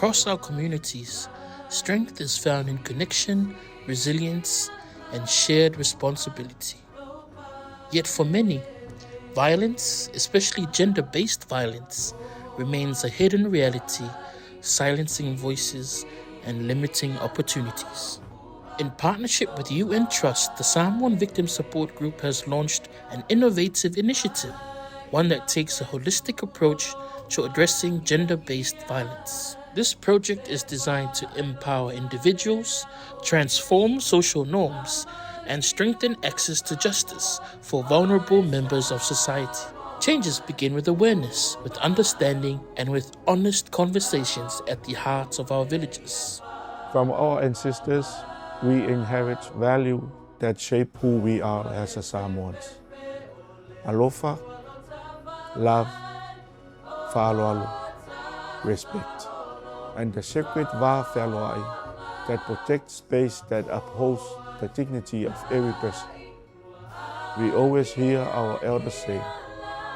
Across our communities, strength is found in connection, resilience, and shared responsibility. Yet for many, violence, especially gender-based violence, remains a hidden reality, silencing voices and limiting opportunities. In partnership with UN Trust, the Samoa Victim Support Group has launched an innovative initiative, one that takes a holistic approach to addressing gender-based violence. This project is designed to empower individuals, transform social norms, and strengthen access to justice for vulnerable members of society. Changes begin with awareness, with understanding, and with honest conversations at the heart of our villages. From our ancestors, we inherit values that shape who we are as Samoans. Alofa, love, fa'aloalo, respect, and the sacred wa'awhialoai that protects space that upholds the dignity of every person. We always hear our elders say,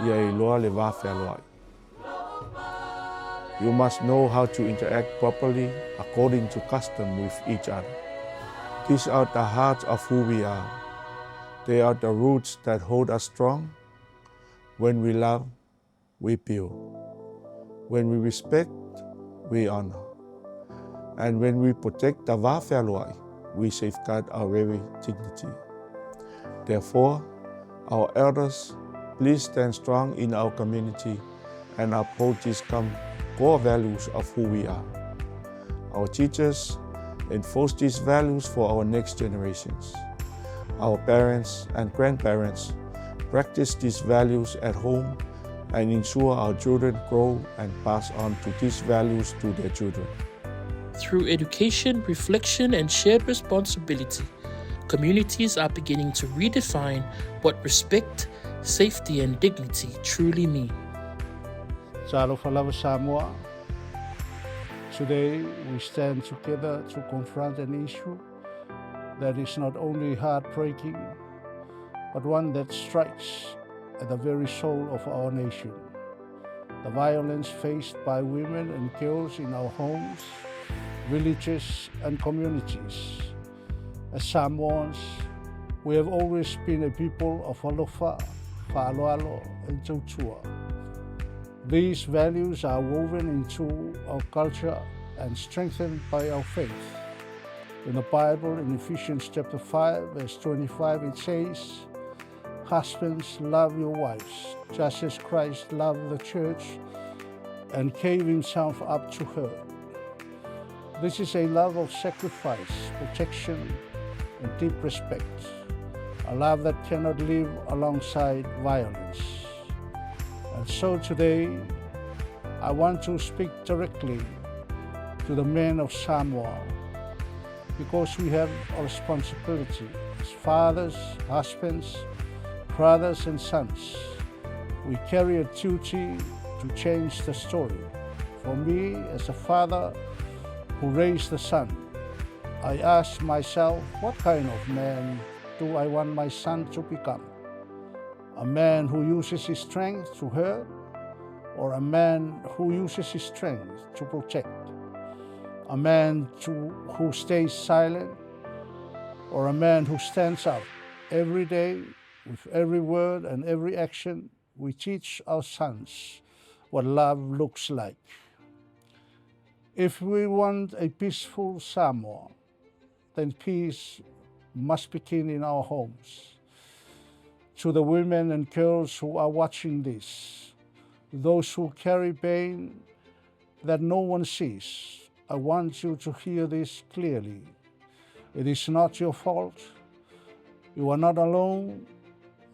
"Ia loa le wa'awhialoai." You must know how to interact properly according to custom with each other. These are the heart of who we are. They are the roots that hold us strong. When we love, we build. When we respect, we honor. And when we protect the wa'awhialoai, we safeguard our very dignity. Therefore, our elders, please stand strong in our community and uphold these core values of who we are. Our teachers enforce these values for our next generations. Our parents and grandparents practice these values at home and ensure our children grow and pass on these values to their children. Through education, reflection, and shared responsibility, communities are beginning to redefine what respect, safety, and dignity truly mean. Alofa Samoa. Today we stand together to confront an issue that is not only heartbreaking, but one that strikes at the very soul of our nation. The violence faced by women and girls in our homes, villages, and communities. As Samoans, we have always been a people of alofa, fa'aloalo, and tautua. These values are woven into our culture and strengthened by our faith. In the Bible, in Ephesians chapter 5, verse 25, it says, "Husbands, love your wives, just as Christ loved the church and gave himself up to her." This is a love of sacrifice, protection, and deep respect, a love that cannot live alongside violence. And so today, I want to speak directly to the men of Samoa, because we have a responsibility as fathers, husbands, brothers, and sons. We carry a duty to change the story. For me, as a father who raised a son, I ask myself, what kind of man do I want my son to become? A man who uses his strength to hurt, or a man who uses his strength to protect? A man who stays silent, or a man who stands up every day with every word and every action? We teach our sons what love looks like. If we want a peaceful Samoa, then peace must begin in our homes. To the women and girls who are watching this, those who carry pain that no one sees, I want you to hear this clearly. It is not your fault. You are not alone,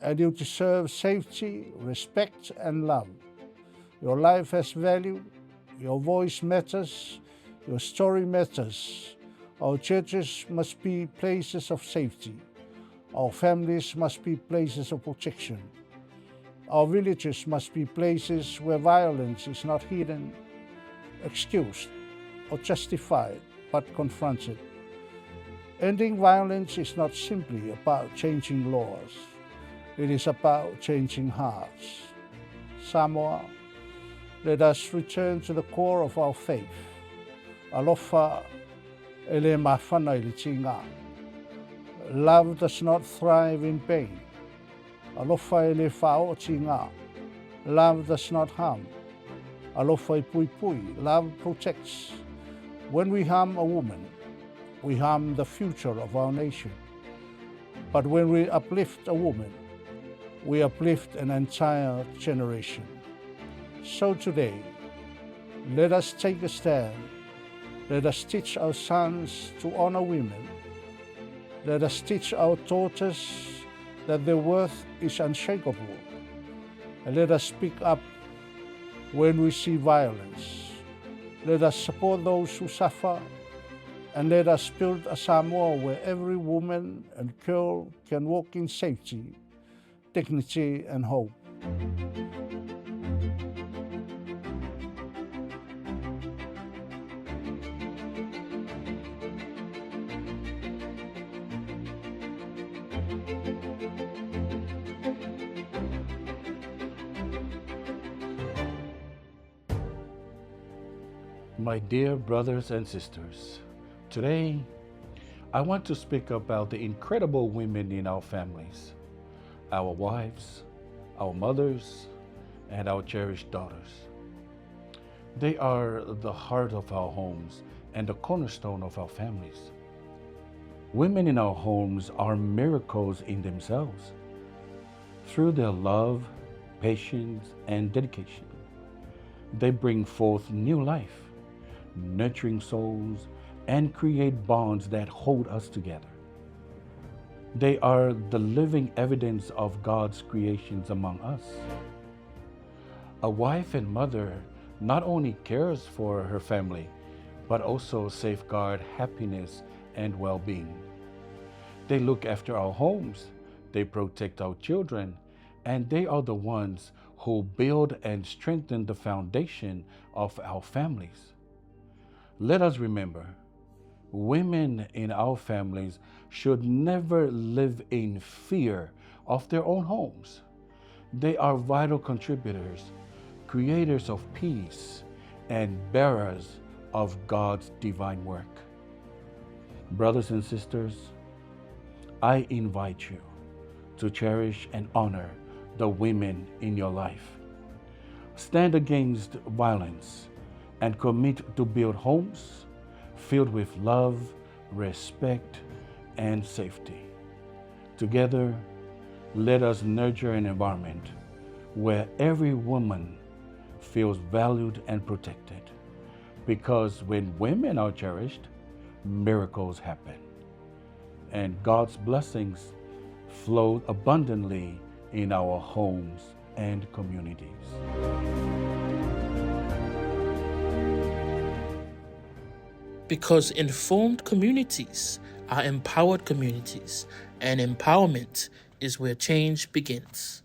and you deserve safety, respect, and love. Your life has value. Your voice matters. Your story matters. Our churches must be places of safety. Our families must be places of protection. Our villages must be places where violence is not hidden, excused, or justified, but confronted. Ending violence is not simply about changing laws. It is about changing hearts. Samoa, let us return to the core of our faith. Alofa ele mafana ili tinga. Love does not thrive in pain. Alofa ele fao tinga. Love does not harm. Alofa i pui pui. Love protects. When we harm a woman, we harm the future of our nation. But when we uplift a woman, we uplift an entire generation. So today, let us take a stand. Let us teach our sons to honor women. Let us teach our daughters that their worth is unshakable. And let us speak up when we see violence. Let us support those who suffer, and let us build a Samoa where every woman and girl can walk in safety, dignity, and hope. My dear brothers and sisters, today I want to speak about the incredible women in our families, our wives, our mothers, and our cherished daughters. They are the heart of our homes and the cornerstone of our families. Women in our homes are miracles in themselves. Through their love, patience, and dedication, they bring forth new life, nurturing souls, and create bonds that hold us together. They are the living evidence of God's creations among us. A wife and mother not only cares for her family, but also safeguard happiness and well-being. They look after our homes, they protect our children, and they are the ones who build and strengthen the foundation of our families. Let us remember, women in our families should never live in fear of their own homes. They are vital contributors, creators of peace, and bearers of God's divine work. Brothers and sisters, I invite you to cherish and honor the women in your life. Stand against violence and commit to build homes filled with love, respect, and safety. Together, let us nurture an environment where every woman feels valued and protected. Because when women are cherished, miracles happen, and God's blessings flow abundantly in our homes and communities. Because informed communities are empowered communities, and empowerment is where change begins.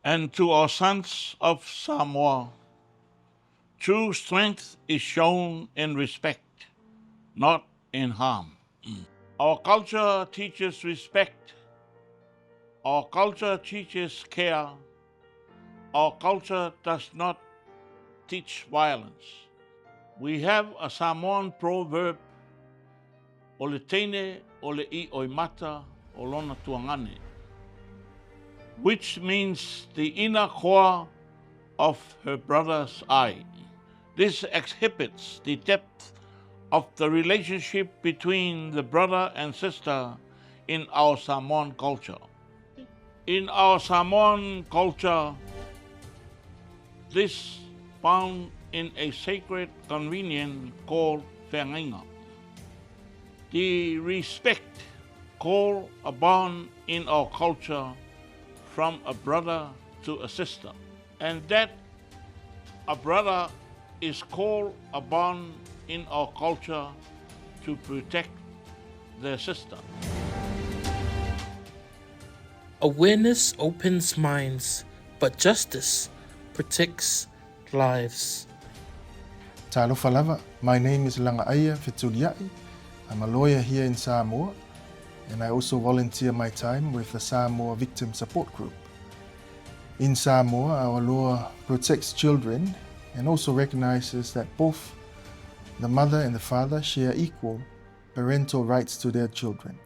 And to our sons of Samoa, true strength is shown in respect, not in harm. Our culture teaches respect. Our culture teaches care. Our culture does not teach violence. We have a Samoan proverb, "O le teine, o le I o mata, o lona tuangane," which means the inner core of her brother's eye. This exhibits the depth of the relationship between the brother and sister in our Samoan culture. In our Samoan culture, this found in a sacred convenience called whengainga. The respect called upon in our culture from a brother to a sister, and that a brother is called upon in our culture to protect their sister. Awareness opens minds, but justice protects lives. Talofa lava, my name is Langaia Fituliai. I'm a lawyer here in Samoa, and I also volunteer my time with the Samoa Victim Support Group. In Samoa, our law protects children and also recognizes that both the mother and the father share equal parental rights to their children.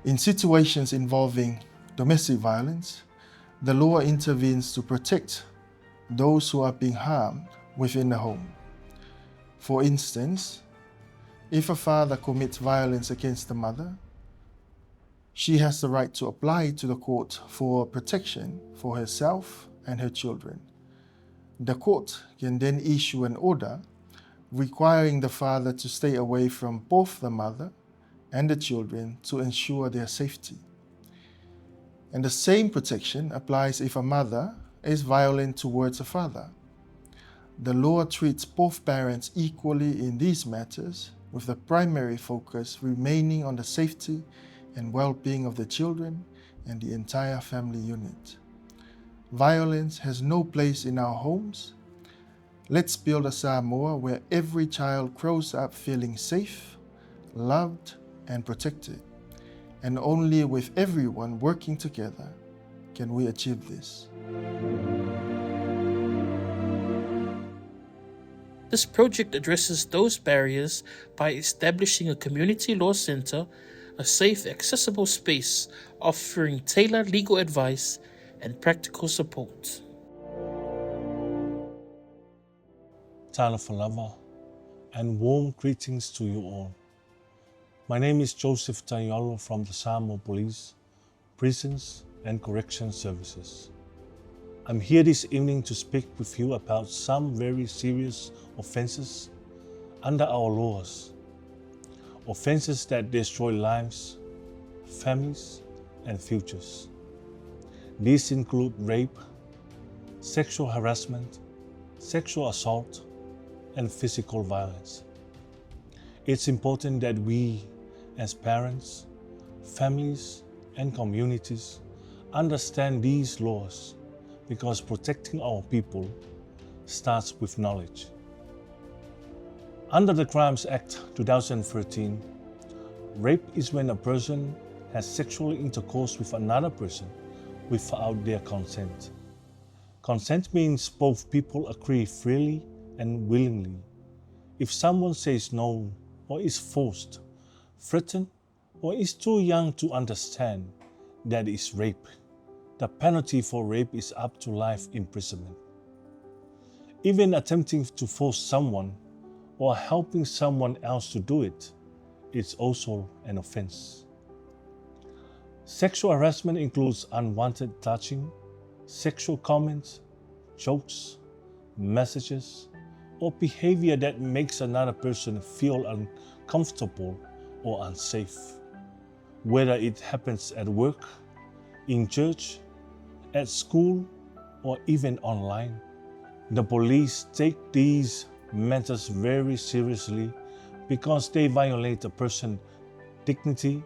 In situations involving domestic violence, the law intervenes to protect those who are being harmed within the home. For instance, if a father commits violence against the mother, she has the right to apply to the court for protection for herself and her children. The court can then issue an order requiring the father to stay away from both the mother and the children to ensure their safety. And the same protection applies if a mother is violent towards a father. The law treats both parents equally in these matters, with the primary focus remaining on the safety and well-being of the children and the entire family unit. Violence has no place in our homes. Let's build a Samoa where every child grows up feeling safe, loved, and protected. And only with everyone working together can we achieve this. This project addresses those barriers by establishing a community law center, a safe, accessible space offering tailored legal advice and practical support. Talofa lava, and warm greetings to you all. My name is Joseph Tayolo from the Samoa Police, Prisons and Correction Services. I'm here this evening to speak with you about some very serious offenses under our laws. Offenses that destroy lives, families, and futures. These include rape, sexual harassment, sexual assault, and physical violence. It's important that we, as parents, families, and communities, understand these laws because protecting our people starts with knowledge. Under the Crimes Act 2013, rape is when a person has sexual intercourse with another person without their consent. Consent means both people agree freely and willingly. If someone says no, or is forced, threatened, or is too young to understand, that is rape. The penalty for rape is up to life imprisonment. Even attempting to force someone or helping someone else to do it is also an offense. Sexual harassment includes unwanted touching, sexual comments, jokes, messages, or behavior that makes another person feel uncomfortable or unsafe, whether it happens at work, in church, at school, or even online. The police take these matters very seriously because they violate a person's dignity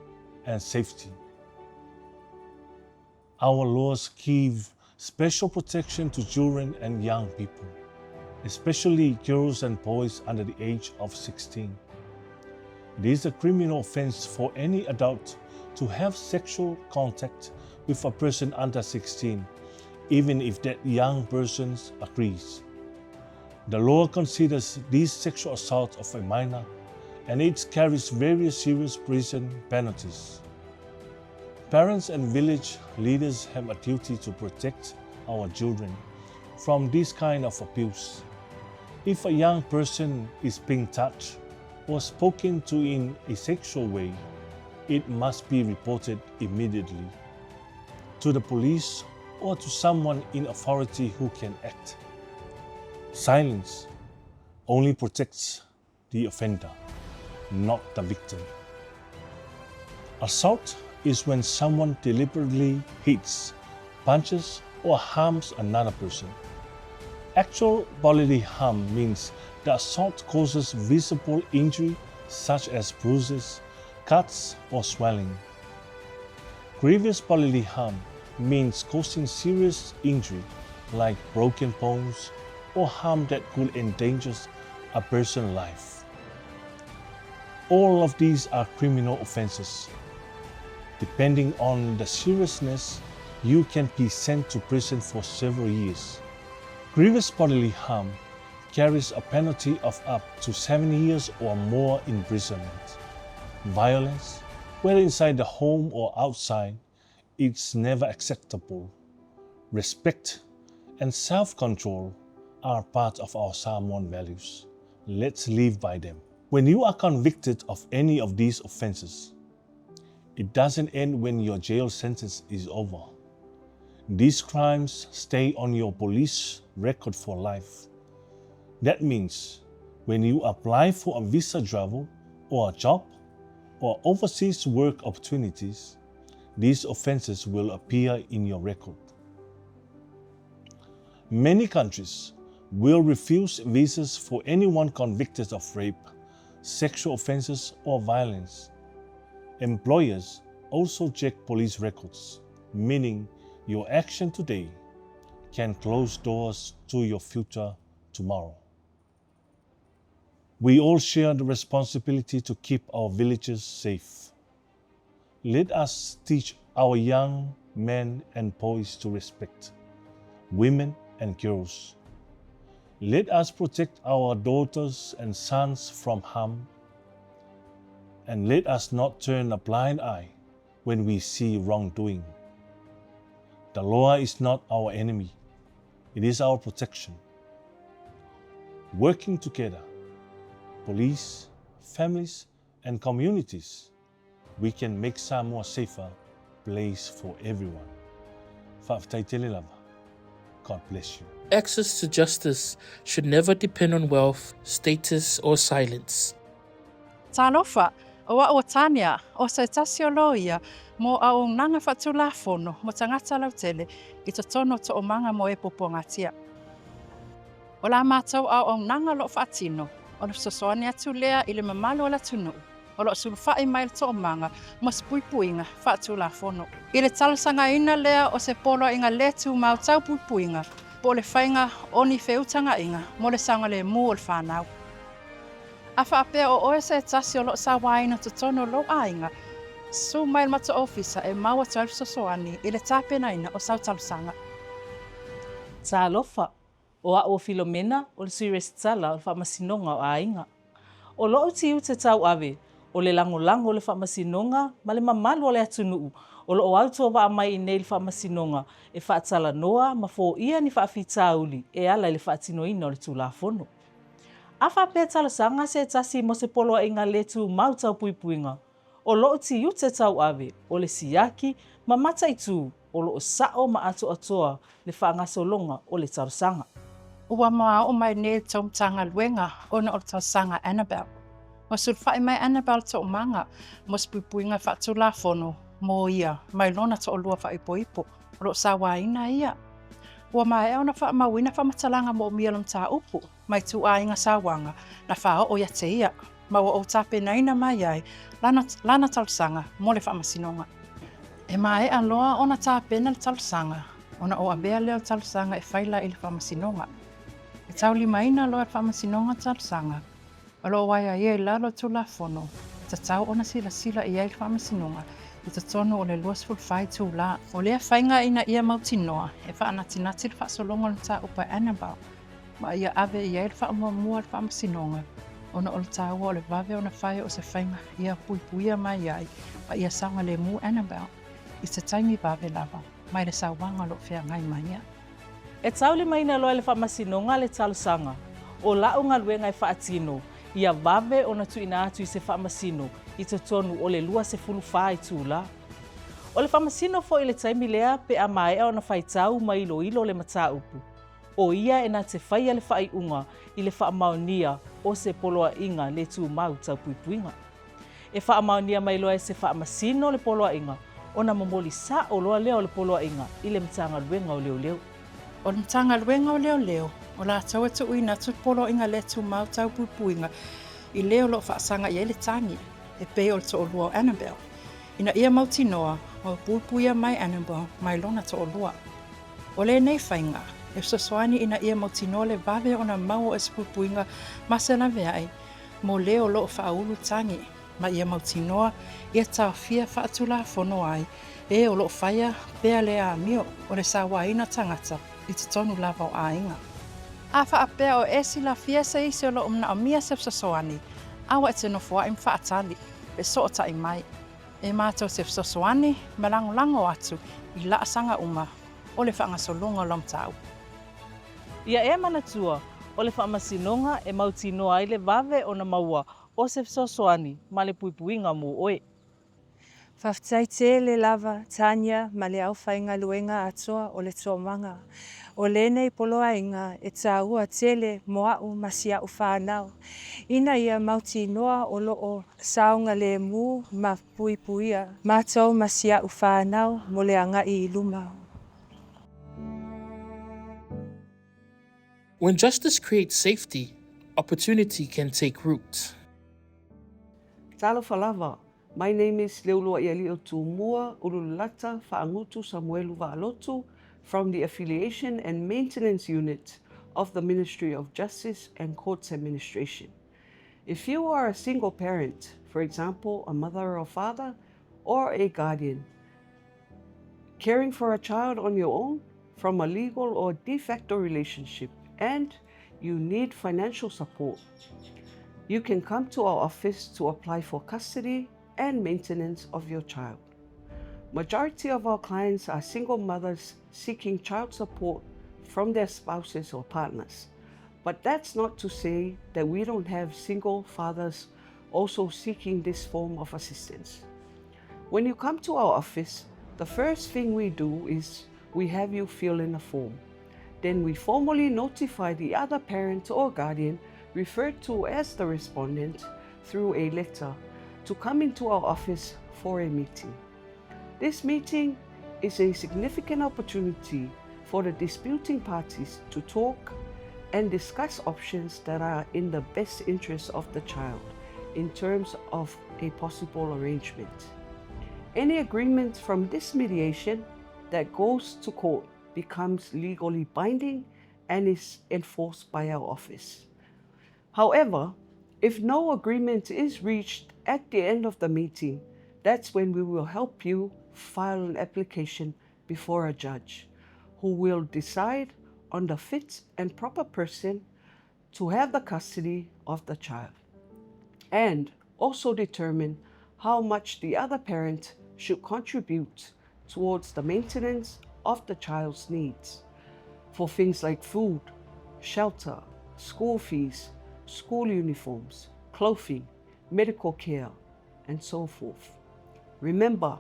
and safety. Our laws give special protection to children and young people, especially girls and boys under the age of 16. It is a criminal offense for any adult to have sexual contact with a person under 16, even if that young person agrees. The law considers this sexual assault of a minor, and it carries very serious prison penalties. Parents and village leaders have a duty to protect our children from this kind of abuse. If a young person is being touched or spoken to in a sexual way, it must be reported immediately to the police or to someone in authority who can act. Silence only protects the offender, not the victim. Assault is when someone deliberately hits, punches, or harms another person. Actual bodily harm means the assault causes visible injury such as bruises, cuts, or swelling. Grievous bodily harm means causing serious injury like broken bones or harm that could endanger a person's life. All of these are criminal offenses. Depending on the seriousness, you can be sent to prison for several years. Grievous bodily harm carries a penalty of up to 7 years or more imprisonment. Violence, whether inside the home or outside, is never acceptable. Respect and self-control are part of our Samoan values. Let's live by them. When you are convicted of any of these offenses, it doesn't end when your jail sentence is over. These crimes stay on your police record for life. That means when you apply for a visa travel or a job or overseas work opportunities, these offenses will appear in your record. Many countries will refuse visas for anyone convicted of rape, sexual offenses, or violence. Employers also check police records, meaning your action today can close doors to your future tomorrow. We all share the responsibility to keep our villages safe. Let us teach our young men and boys to respect women and girls. Let us protect our daughters and sons from harm. And let us not turn a blind eye when we see wrongdoing. The law is not our enemy. It is our protection. Working together, police, families, and communities, we can make Samoa a safer place for everyone. Whaafetaitele lava. God bless you. Access to justice should never depend on wealth, status, or silence. Talofa, oa o tania, o se tasio loia, mo au nanga fatulafono, mo tangata lautele, I to tono to o manga mo e popongatia. O la mātou au nanga lo fatino, o le sosoani atu lea I le mamalo o la tunu, o lo sulfai mai le to o manga, mo spuipuinga fatulafono. I le talasanga ina lea o se polo inga letu mau tau puipuinga, po le whainga o ni feutanga inga, mo le sanga le mu o le whanau. A whaapea o oe se tasi o lo sa waina to tono lo ainga, su mai le mata ofisa e maua tau sosoani I le tāpena ina o sau talusanga. Sa lofa, o a o Filomena o le Suires Tala o le whamasinonga o ainga. O loo tiu te tau ave, o le lango le whamasinonga, ma le mamalu o le atunuu, o loo autua wa mai I nei le whamasinonga, e whaatala noa ma fo ia ni whaafitauli, e ala le whaatinoina o le tūlafono. A whapea talasanga se tasi mo se poloa inga letu mautau puipuinga, o loo tiu te tau ave, o le siaki, ma mata I tū, o loo sao ma ato atoa le whaangasolonga o le talasanga. Ua maa o mai nei tom tanga luenga, o na o talasanga Annabelle. Mo sulfai mai Annabelle to manga, mo spuipuinga whaatulafono, mo ia, mai lona to o lua whaipoipo, o loo sawaina ia. Ua mai o na whaamawina whamatalanga mo mialam tā upu, mai tu ainga sawanga, na whao o ia te ia, ma o tāpena ina mai ai, lana talasanga, mo le whamasinonga. E mai aloa o na tāpena le talasanga, o na o abea leo talasanga e whaila I le whamasinonga. E tauli maina loa le whamasinonga talasanga, o lo waia ia I lalo tulafono, e ta tau o na sila I ai le whamasinonga, I ta tono o le luas fulfai tū la. O lea whainga ina ia mautinoa, e whaanatinati le whaasolonga le tā upa Annabelle, ma ia ave I ai le whaamamua le whamasinonga. Ona o le tāua o le vave o na whai o se whainga ia puipuia mai ai, ma ia sanga le mu Annabelle, I se taimi vave lava, mai le sawanga lo whea ngai mai ia. E tauli maina loa le whamasinonga le talusanga, o launga luenga I whaatino, ia vave o na tuina atu I se whamasino, I te tonu o le lua se fulu whai tūla. O le whamasino fo I le taimi lea pe a mai o na whaitau ma ilo le mata upu. O ia e na te whaia le whai unga I le whaamaonia o se poloa inga le tū mau tau puipuinga. E whaamaonia mai loa e se whaamasino le poloa inga, o na momoli sa o loa leo le poloa inga I le mtanga luenga o leo leo. O le mtanga luenga o leo leo, o la tau e tu uina tu poloa inga le tū mau tau puipuinga, I leo lo whaasanga I le tangi, e peo le to o lua o Annabelle. Ina ia mautinoa, o puipuia mai Annabelle, mai lona to o lua. O le nei whainga, e sosoani ina ia mautinoa le vave o na mau e puipuinga masena veai, mo leo lo whaulu tangi. ma ia mautinoa ia tawhia whaatulafono ai o loo whaia pea lea mio o le sawaina tangata i te tonu lava o ainga. A whaapea o esi la fia se isi o loo mna o mia Svsg-Un awa e te nofua im whaatali pe soota i mai. E mātou Svsg-Un me lango atu i laasanga uma o le whaangasolonga lom tau. Ia e manatua o le whaamasinonga e mautinoa ai le vave o na maua o Svsg-Un ma le puipuinga mo oe. Whaftai le lava tanya ma le au whainga luenga atoa o le tōmanga. O lenei poloa inga e tāua tele moau masia u whanau. Ina ia mauti noa o loo saunga le mu ma puipuia. Mātou masia u whanau mo le anga I luma. When justice creates safety, opportunity can take root. Talofa lava. My name is Leulua Ialio Tumua Ululata Fa'angutu Samuelu Va'alotu from the Affiliation and Maintenance Unit of the Ministry of Justice and Courts Administration. If you are a single parent, for example, a mother or father, or a guardian, caring for a child on your own from a legal or de facto relationship, and you need financial support, you can come to our office to apply for custody and maintenance of your child. Majority of our clients are single mothers seeking child support from their spouses or partners. But that's not to say that we don't have single fathers also seeking this form of assistance. When you come to our office, the first thing we do is we have you fill in a form. Then we formally notify the other parent or guardian referred to as the respondent through a letter to come into our office for a meeting. This meeting is a significant opportunity for the disputing parties to talk and discuss options that are in the best interest of the child in terms of a possible arrangement. Any agreement from this mediation that goes to court becomes legally binding and is enforced by our office. However, if no agreement is reached at the end of the meeting, that's when we will help you file an application before a judge who will decide on the fit and proper person to have the custody of the child, and also determine how much the other parent should contribute towards the maintenance of the child's needs for things like food, shelter, school fees, school uniforms, clothing, medical care, and so forth. Remember,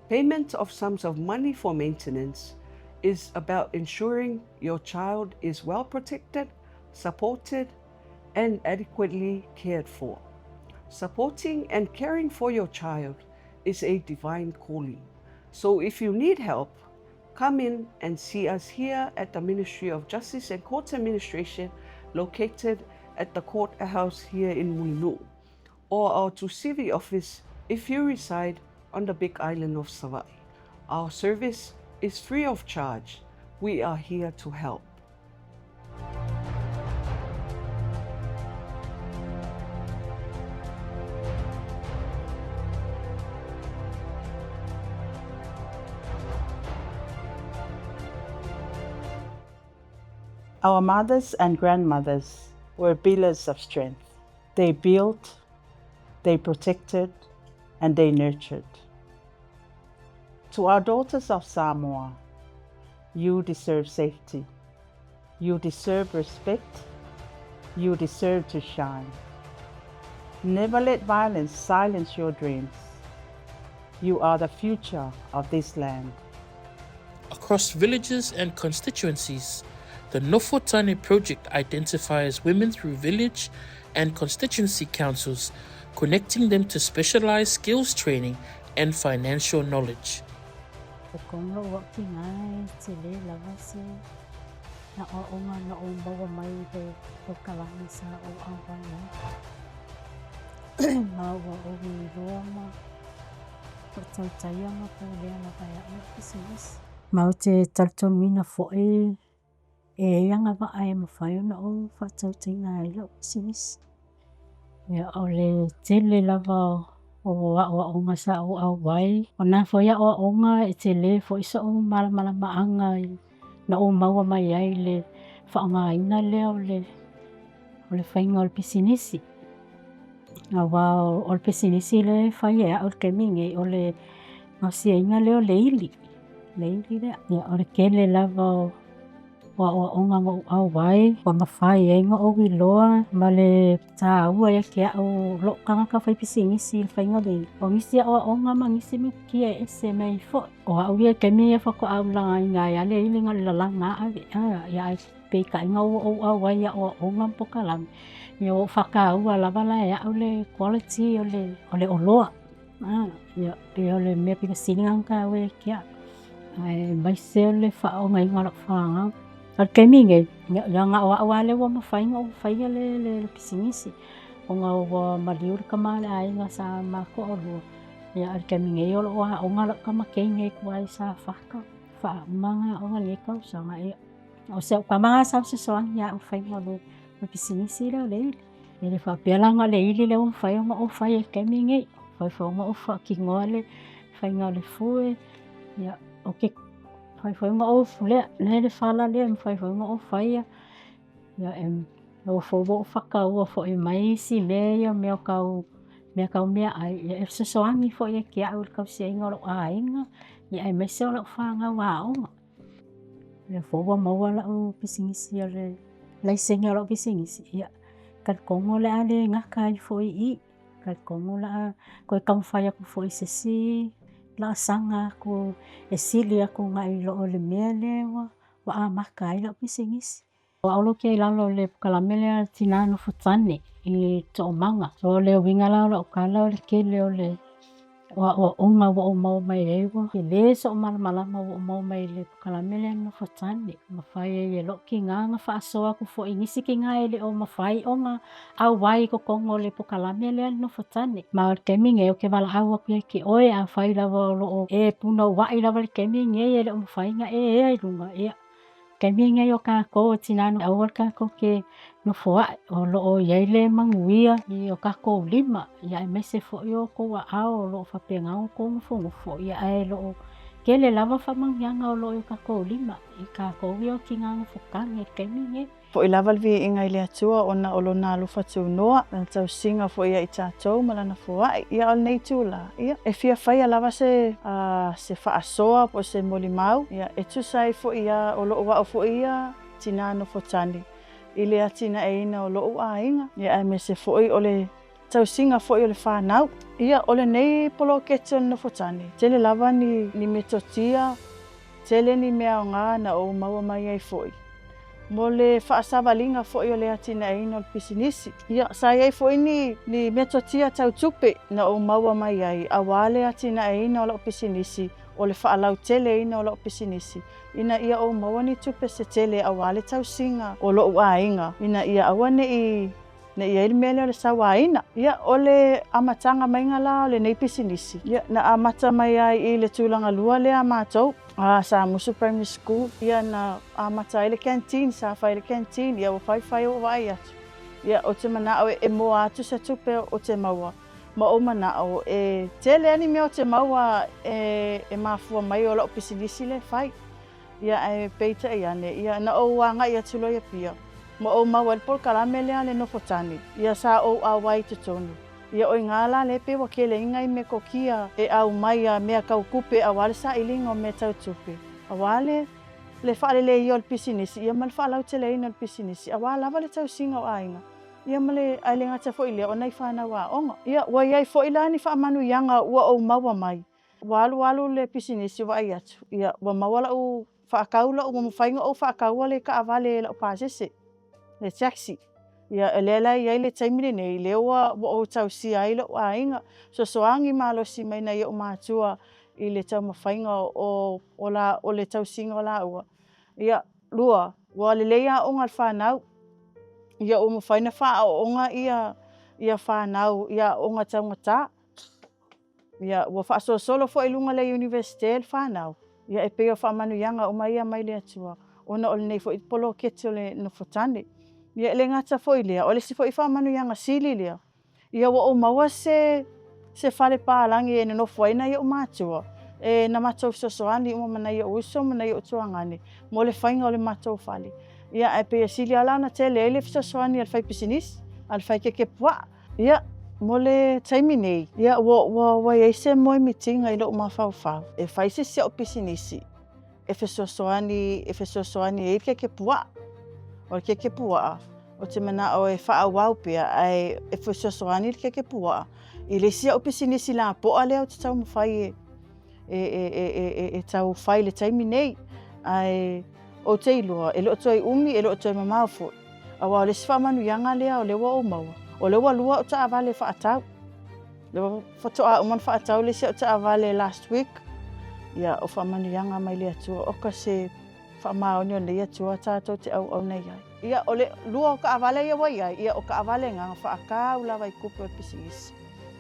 payment of sums of money for maintenance is about ensuring your child is well protected, supported, and adequately cared for. Supporting and caring for your child is a divine calling. So if you need help, come in and see us here at the Ministry of Justice and Courts Administration, located at the courthouse here in Mulinu, or our Tusivi office if you reside on the Big Island of Savai. Our service is free of charge. We are here to help. Our mothers and grandmothers were pillars of strength. They built, they protected, and they nurtured. To our daughters of Samoa, you deserve safety. You deserve respect. You deserve to shine. Never let violence silence your dreams. You are the future of this land. Across villages and constituencies, the Nofotane project identifies women through village and constituency councils, connecting them to specialized skills training and financial knowledge. Mau te tartomina fo'e e anga va ai ma fai na o fa tau tinga ilo sinis Ia ole tele lava o aʻoaʻoga sa o au wai. Ona foi aʻoaʻoga e tele foʻi so o malamalamaʻaga na o maua mai ai le whaʻangaina lea o le whainga o le pisinisi. Awa o le pisinisi le whai e au ke mingi o le ngausiainga leo le ili. Le ili lea. Ia o le kele lava o nga au wai o mawhai e nga o wiloa ma le tā ua ia kia au lo kanga ka whai pisinisi le whainga le. O ngisi o nga ma ngisi me kia e se mei fo. O au ia ke mi e whako au langa i ngai ale ili nga le langa ave. Ia ai pei ka inga o au wai ia o nga mpoka lami. Ia o whaka ua lava la e au le quality o le oloa. Ia o le mea pika sininga ka ue kia. Ai mai se o le whao ngai ngara whanga. Al ke minge, ia nga o au ale wa mawhainga o whaia le pisinisi. O nga o maliuri ka male ai nga sa mako o lua. Ia al ke minge o loa o nga ka makei ngai kuai sa whaka. Wha manga o nga lekau sa nga ia. O se o ka mga sa soang ia o whainga o le pisinisi leo le ili. Ele whapela nga le ili leo whainga o whaia ke minge. Whainga o whakingoa le whainga o le fue. Ia o ke whainga o fulea, le whala lea whainga o whaia. Ia o whaua o whakaua fo i mai si mea mea kau mea ai. Ia e soangi fo i kia au kau sia inga o lo a inga. Ia e mese o lo whanga wa onga. Ia whaua maua la o pisingisi o le laisengi o lo pisingisi. Ia kalkongo le ale ngaka i fo i. Kalkongo la koe kamwhai aku fo i sesi. La sanga ko e sili ako ngai lo o le mea lewa wa a maka ai la pisingisi. O aulo ke lalo le kalamele tina no futane i to manga. So le winga la o kala o le kele o le o onga wa o mau mai ewa. Ke le so malama wa o mau mai le kalamele no futane. Mawhai e lo ki nganga whaasoa ku fo ingisi ki ngai le o mawhai onga au wai ko kongo le kalamele no futane. Ma o keminge o ke wala awa ku ke oe a whai lava o e puna wai lava le keminge e le o mawhai nga e runga e. Keminge o kako tinano awal kako ke no foa o lo o yeile manguia i o kako lima ia e mese fo yo ko wa ao lo fa penga ko mo fo ia e lo kele lava fa mangianga o lo o kako lima i kako yo kinga fo kan e keminge fo i lava vi inga ile atua ona o lo na lu fatu noa na tau singa fo ia i tatou malana fo ai ia al nei tula ia e fia fai lava se fa asoa po se molimau ia e tu sai fo ia o lo wa fo ia tinano fo tani ile atina e ina o lo a inga ia me se fo i ole tau singa fo i ole fa nau ia ole nei polo ketson no fo tani tele lava ni metotia tele ni mea nga na o maua mai ai fo i mo le whaasawaliga foʻi o le atinaʻiga o le pisinisi ia sa iai foʻi ni metotia tautupe na o maua mai ai auā le atinaʻiga o loo pisinisi o le whaalauteleina o loo pisinisi ina ia o maua ni tupe se tele auā le tausiga o loo aiga ina ia aua neʻi ai le mea lea o le sauāina ia o le amataga maiga la o lenei pisinisi ia na amata mai ai i le tulagalua lea matou sa musu primary school ia na amata ai le canteen sa fai le canteen ia ua faifai o vai atu ia o te manaʻo e moa atu se tupe o te maua ma o manaʻo e tele ani mea o te maua e mafua mai o loo pisinisi le fai ia e peitaʻi ane ia na ou agaʻi atu loia pia ma o maua le polokalame lea le nofo tani ia sa ou auai totonu ia o ngā la le pe wa kele ingai me kokia e au mai a mea kaukupe a wale sa ilinga o me tautupe. A wale le whaalele i o le pisinisi, ia ma le whaalau tele ina o le pisinisi, a wale lava le tausinga o ainga. Ia ma le aile ngata fo ilea o nei whana wa onga. Ia wa iai fo ila ni whaamanu ianga ua o maua mai. Walu le pisinisi wa ai atu. Ia wa maua la u whaakaula u mawhainga o whaakaua le ka avale la u pāsese. Le taxi. Ia elela iai le taimile nei lewa o tausia ai lo ainga sosoangi malosi mai na ia o matua i le tau mawhainga o le tausinga o la ua. Ia lua, wa le leia o ngal whanau ia o mawhaina wha o onga ia whanau ia o ngā taungata. Ia wa wha solo fo ilunga le universite le whanau. Ia e peo wha manu ianga o mai mai le atua. Ona o le nei fo i polo kete o le no fotane. Ia le ngata foi lea, o le si foi whamanu ianga sili lea. Ia wa o maua se whare pālangi e no whaina ia o mātua. E na mātou sosoani o mana ia o iso, mana ia o tuangani. Mo le whainga o le mātou whale. Ia e pe sili ala na te le sosoani al whai pisinis, al whai keke pua. Ia, mo le taimi nei. Ia, wa e se moi mitinga i lo ma whau. E whai se o pisinisi. E sosoani e keke pua. O keke pua. O te mana o e wha wau pia ai e sosoani keke pua. I le sia o pisinisi la poa leo te tau mawhai e tau whai le taimi nei. Ai o te ilua, e loo toi umi, e loo toi mamau fo. Awa o le sifa manu yanga lea o le wa o maua. O le wa lua o ta avale wha atau. Le wa whatoa uman wha atau le sia o ta avale last week. Ia o wha manu yanga mai le atua. Oka se wha maoni o le atua tātou te au nei ai. Ia o le lua o ka avale ia wai ai. Ia o ka avale ngā wha akau lawa i kupe o pisigisi.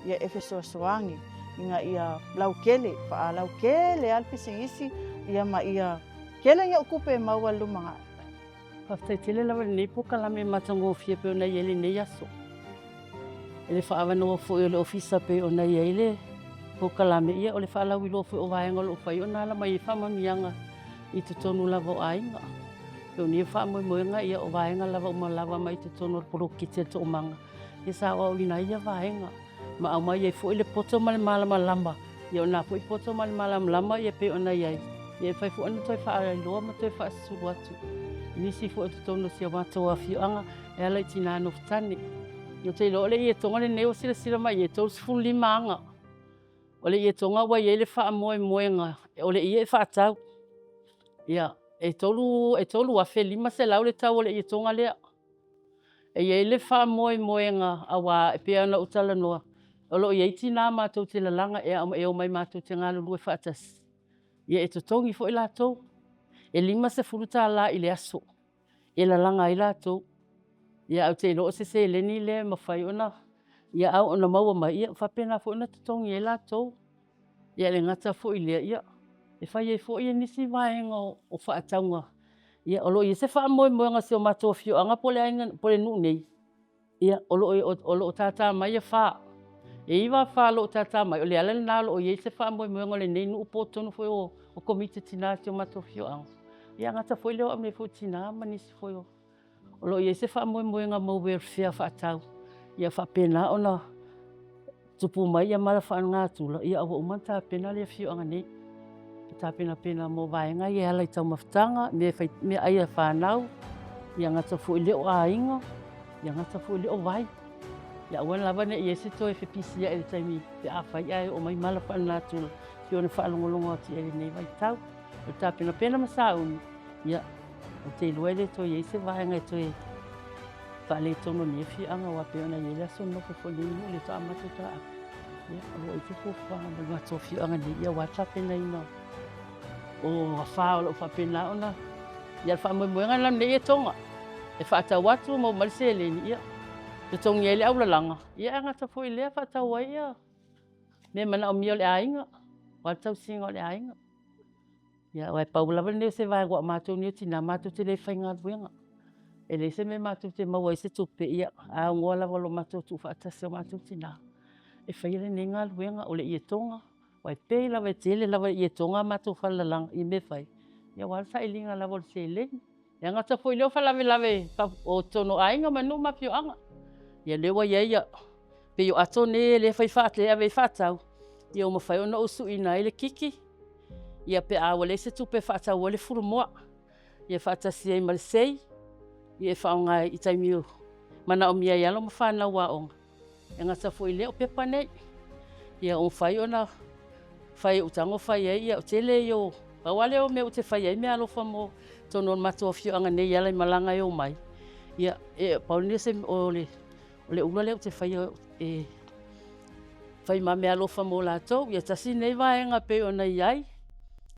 Ia e soangi. Inga ia laukele, wha laukele al pisigisi. Ia ma ia kele ia o kupe maua lumanga. Paftai tele lawa nei puka lame matango fia pe ona yele nei aso. Ele wha awanoa fo i o le ofisa pe ona yele. Puka lame ia o le wha alau i lo fo o vaenga lo whai ona ala mai wha mamianga i te tonu lava o ainga. Pe o nia wha moenga ia o vaenga lava o malawa mai te tonu poro kite to o manga. Ia sa o ina ia vaenga. Ma au mai ia fo i le poto male malama lamba. Ia o na fo i poto male malama lamba ia pe ona iai. Ia fai fo ana toi wha arai loa ma toi wha suru atu. Nisi fo te tono sia mātou a whioanga e ala i tina anu whtani. Ia te ilo ole i e tonga le neo sila mai e tau sifu lima anga. Ole i e tonga wa i ele wha moenga. Ole i e wha atau. Ia e tolu a whe lima se lau le tau ole i e tonga lea. E i ele wha moenga a wā e pia ana utala noa. Olo i e tina mātou te lalanga e o mai mātou te ngā lulu e wha atasi. Ia e totongi fo i lātou. E lima se furuta la i le aso. E la langa i lātou. Ia au te ilo se leni le mawhai ona. Ia au ona maua mai ia whapena fo ona totongi e lātou. Ia le ngata fo i lea ia. E whai e fo i e nisi vaenga o whaataunga. Ia olo i se wha moenga se o mātou fio anga pole ainga pole nu nei. Ia olo o tata mai e wha. E iwa wha lo tata mai o le ala nā lo o i se wha moenga le nei nu upo tonu fo o komite tina se o mātou fio anga. Ia ngata foi leo amne foi tina manisi foi o lo ia se fa moenga mo welfare fa tau ia fa pena ona tupu mai ia mala fa nga tula ia o manta pena le fio anga nei ta pena mo vaenga ia lai tau maftanga me ai fa nau ia ngata foi leo ainga ia ngata foi leo vai ia wan lava ne ia se to fe pisia e taimi pe afa ia o mai mala fa nga tula fio ne fa longo ti ele nei vai tau. O ta pena masaun ia o te luele to ye se vaenga to e fa le tono ni fi anga wa pe ona ye la son no fo ni le to amatu ta ia o te fo fa ma to fi anga ni ia wa ta pena ino o fa o fa pena ona ia fa mo nga lam ne tonga e fa ta watu mo malsele ni ia te tong ye le au langa ia anga ta fo ile fa ta wa ia me mana o mi le ainga wa ta singo le ainga. Ia wai paula vane se vai wa mātou ni tina mātou te le whainga buenga. E le se me mātou te maua i se tupe ia a ngola walo mātou tu whaatase o mātou tina. E whaile ne ngā buenga o le i e tonga. Wai pei lawa e tele lawa i e tonga mātou whalalang i me whai. Ia wala sa ilinga lawa le se leni. Ia ngata fo i leo whalawe o tono ainga manu mapio anga. Ia lewa ia pe yo ato ne le whai whaate ave whaatau. Ia o mawhai ona usu ina ele kiki. Ia pe a wale se tupe whaata wale furu moa. Ia whaata siai malsei. Ia whaonga i taimiu. Mana o mia ialo ma whanau wa onga. Ia ngata fo i leo pepa nei. Ia o whai ona. Whai utango whai ei. Ia o tele i o. Pawale o me o te whai ei me alofa mo. Tono matua fio anga nei ala i malanga i o mai. Ia paunia se o le ula leo te whai e. Whai ma me alofa mo lātou. Ia tasi nei vaenga pe o nei ai.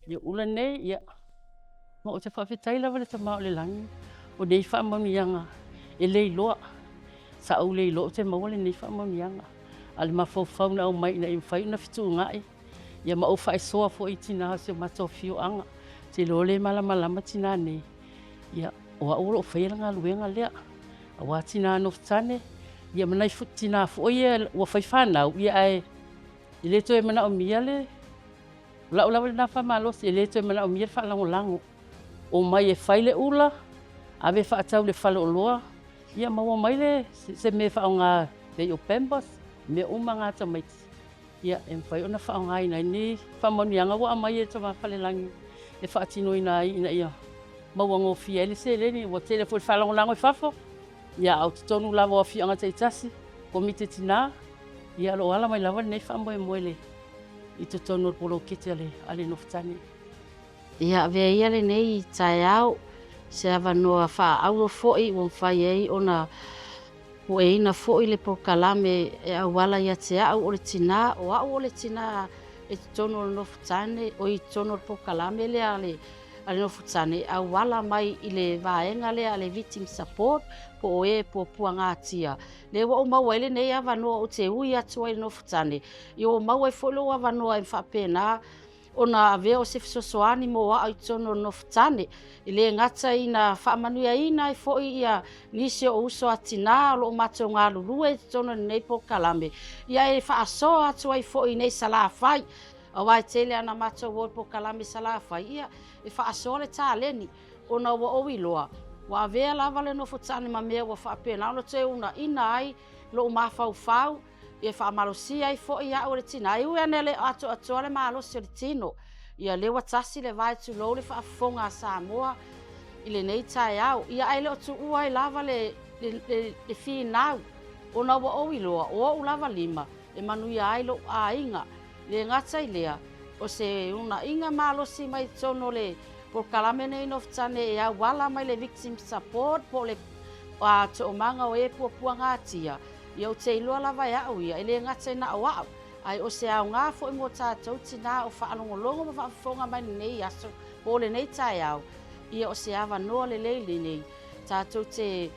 Ia ula nei, ia. Ma o te whawhetai lawa le tamao le langi. O nei whamamianga. E lei loa. Sa au lei loa te maua le nei whamamianga. Ale mawhau na au mai na i mwhai na fitu ngai. Ia ma o whai soa fo i tina se o mato fio anga. Te lo le malama tina nei. Ia o a ora o whairanga luenga lea. A wā tina no whtane. Ia manai tina fo ia ua fai whanau ia ai i le toe mana o mia le lau na whamalosi i le toe mana o mia whalangolango o mai e whai le ula ave whaatau le whalo o loa ia maua mai le se me whaonga Bay of Pembos me umanga tamaiti ia e whai ona whaonga ina ni whamonianga wa mai e tama whalelangi e whaatino ina ia maua ngō fia ele se le ni wa telefon whalangolango e whafo ia au tonu lava o fianga teitasi komite tina ia lo ala mai lava nei wha moe moele i te tonu polo kete ale nofutani. Ia vea ia le nei tae au se ava noa wha auro fo'i o mwhai ei ona o e ina fo'i le pokalame e au wala ia te au o le tina o au o le tina e te tonu o nofutani o i tonu o pokalame le ale nofutani au wala mai i le vaenga le ale victim support po oe po puanga atia. Le wa o maua ele nei ava noa o te ui atua i nofutani. I o maua i folo ava noa i whapena ona avea o se Svsg-Un mo wa i tono nofutani. I le ngata ina whaamanuia ina i foi ia nisi o uso atina lo o mato ngā lulue i tono nei po kalame. Ia e whaaso atua i foi nei salawhai. A wai tele ana mato wo po kalame salawhai. Ia e whaaso le tā leni ona wa o iloa. Wa avea lava le nofutani ma mea wa whaapena. Ono te una ina ai lo o mawhau ia whaamalosi ai fo ia o le tina. Iu ane le atua le maalosi o le tino. Ia le watasi le vai tu lo le whaafonga Samoa i le nei tae au. Ia ai le o tu ua i lava le whinau. Ona wa o iloa o u lava lima. E manu ia ai lo a inga. Le ngata i lea o se una inga maalosi mai tono le por kalame nei nofutane e au wala mai le victim support po le te o manga o e puanga atia. Ia o te iloa lava ia au ia, ele ngata ina au au. Ai o se au ngā fo i mo tātou tina o whaalongolongo ma whaafonga mai nei aso po le nei tae au. Ia o se awa noa le leili nei. Tātou te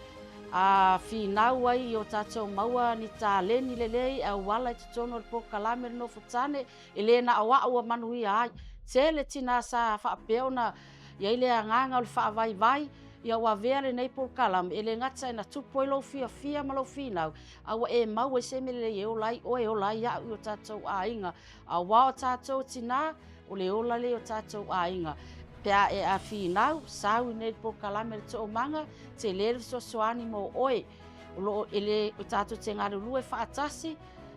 whinau ai o tātou maua ni tā leni le lei au wala i te tono le po kalame no futane. Ele na au au a manuia ai. Te le tina sa whaapeo na ia ile a nganga o le whaavai vai. Ia wa vea le nei po kalame. Ele ngata ina tupo i lau fia ma lau whinau. Awa e mau e se me le e olai o e olai ia o tātou a inga. A wā o tātou tina o le ola le o tātou a inga. Pea e a whinau, sau i nei po kalame le to manga, te le Svsg-Un mo oe. O ele o tātou te ngarulu e whaatasi,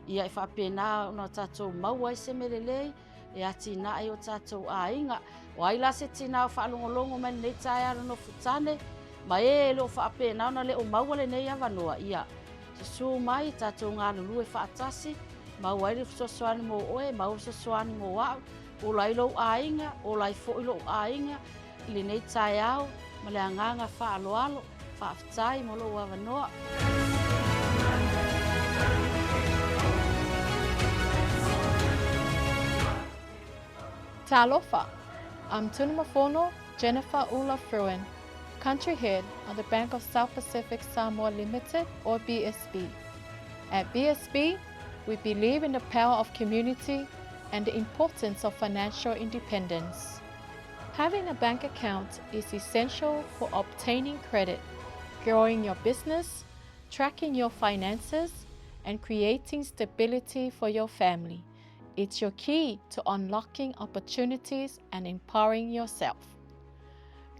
ia e whapena o tātou maua e se me le lei, e a tina e o tātou a inga. O ai la se tina o whaalongolongo mani nei tae ara no futane, ma e lo whaapena ona le o maua le nei awanoa, ia. Se su mai tātou ngā lulu e whaatasi, mau ai le Svsg-Un mo oe, mau Svsg-Un mo wau, o lai lo a inga, o lai fo i lo a inga, i le nei tae au, ma le anganga whaaloalo, whaafitai mo lo awanoa. Talofa. I'm Tunamafono Jennifer Ula Fruin, Country Head of the Bank of South Pacific Samoa Limited, or BSB. At BSB, we believe in the power of community and the importance of financial independence. Having a bank account is essential for obtaining credit, growing your business, tracking your finances, and creating stability for your family. It's your key to unlocking opportunities and empowering yourself.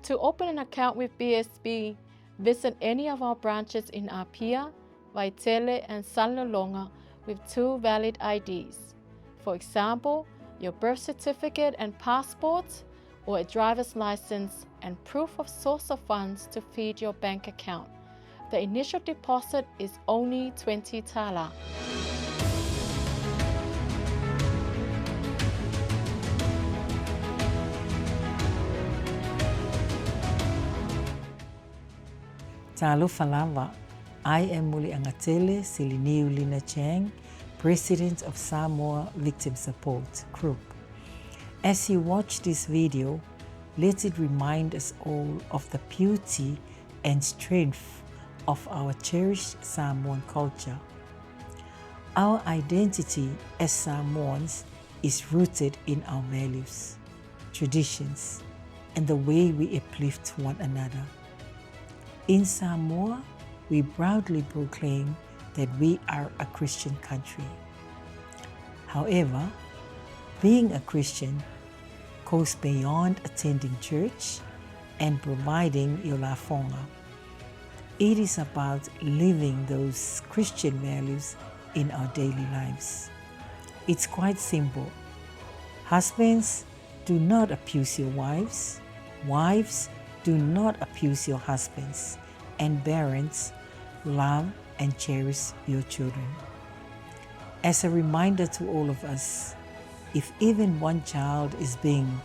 To open an account with BSB, visit any of our branches in Apia, Vaitele, and Sanlolonga with 2 valid IDs. For example, your birth certificate and passport, or a driver's license and proof of source of funds to feed your bank account. The initial deposit is only 20 tala. Talofa lava. I am Muli Angatele Siliniu Lina Chang, President of Samoa Victim Support Group. As you watch this video, let it remind us all of the beauty and strength of our cherished Samoan culture. Our identity as Samoans is rooted in our values, traditions, and the way we uplift one another. In Samoa, we proudly proclaim that we are a Christian country. However, being a Christian goes beyond attending church and providing your lafonga. It is about living those Christian values in our daily lives. It's quite simple. Husbands, do not abuse your wives. Wives, do not abuse your husbands. And parents, love and cherish your children. As a reminder to all of us, if even one child is being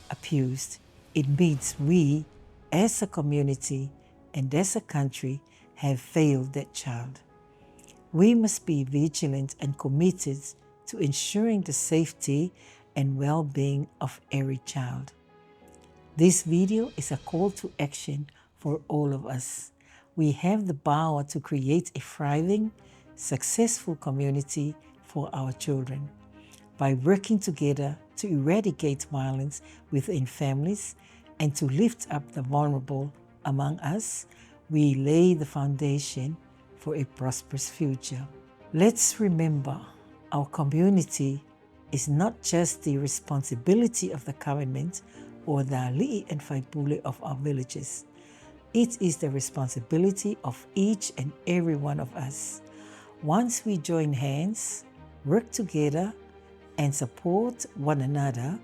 abused, it means we, as a community and as a country, have failed that child. We must be vigilant and committed to ensuring the safety and well-being of every child. This video is a call to action for all of us. We have the power to create a thriving, successful community for our children. By working together to eradicate violence within families and to lift up the vulnerable among us, we lay the foundation for a prosperous future. Let's remember, our community is not just the responsibility of the government or the ali'i and faipule of our villages. It is the responsibility of each and every one of us. Once we join hands, work together, and support one another,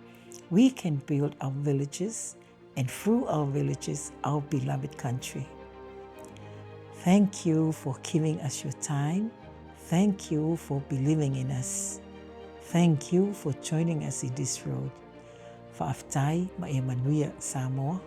we can build our villages and through our villages, our beloved country. Thank you for giving us your time. Thank you for believing in us. Thank you for joining us in this road. Fa'aftai ma'emanuia Samoa.